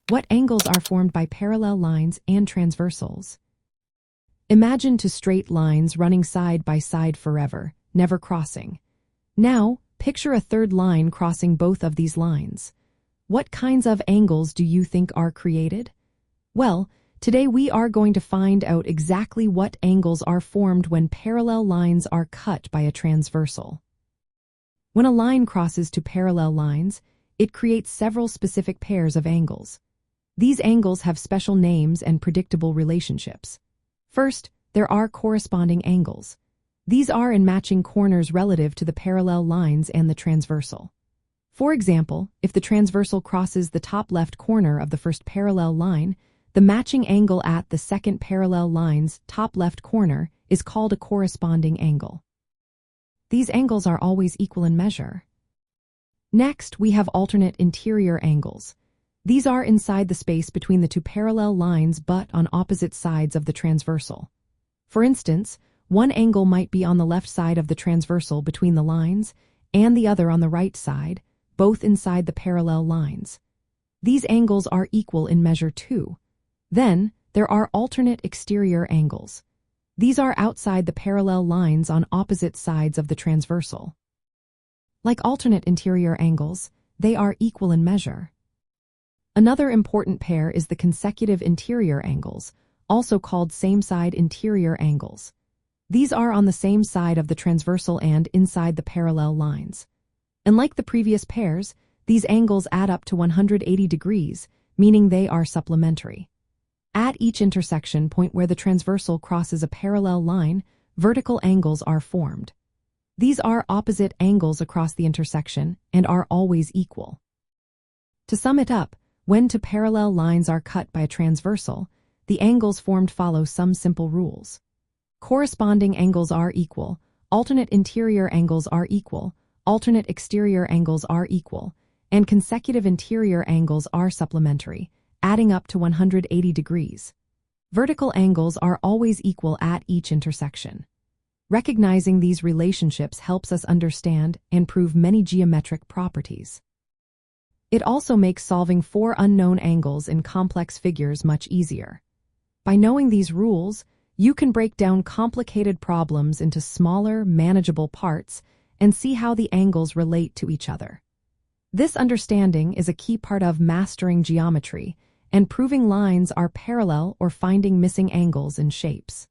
What angles are formed by parallel lines and transversals? Imagine two straight lines running side by side forever, never crossing. Now, picture a third line crossing both of these lines. What kinds of angles do you think are created? Well, today we are going to find out exactly what angles are formed when parallel lines are cut by a transversal. When a line crosses two parallel lines, it creates several specific pairs of angles. These angles have special names and predictable relationships. First, there are corresponding angles. These are in matching corners relative to the parallel lines and the transversal. For example, if the transversal crosses the top left corner of the first parallel line, the matching angle at the second parallel line's top left corner is called a corresponding angle. These angles are always equal in measure. Next, we have alternate interior angles. These are inside the space between the two parallel lines but on opposite sides of the transversal. For instance, one angle might be on the left side of the transversal between the lines and the other on the right side, both inside the parallel lines. These angles are equal in measure too. Then, there are alternate exterior angles. These are outside the parallel lines on opposite sides of the transversal. Like alternate interior angles, they are equal in measure. Another important pair is the consecutive interior angles, also called same-side interior angles. These are on the same side of the transversal and inside the parallel lines. And like the previous pairs, these angles add up to 180 degrees, meaning they are supplementary. At each intersection point where the transversal crosses a parallel line, vertical angles are formed. These are opposite angles across the intersection and are always equal. To sum it up, when two parallel lines are cut by a transversal, the angles formed follow some simple rules. Corresponding angles are equal, alternate interior angles are equal, alternate exterior angles are equal, and consecutive interior angles are supplementary, adding up to 180 degrees. Vertical angles are always equal at each intersection. Recognizing these relationships helps us understand and prove many geometric properties. It also makes solving four unknown angles in complex figures much easier. By knowing these rules, you can break down complicated problems into smaller, manageable parts and see how the angles relate to each other. This understanding is a key part of mastering geometry and proving lines are parallel or finding missing angles in shapes.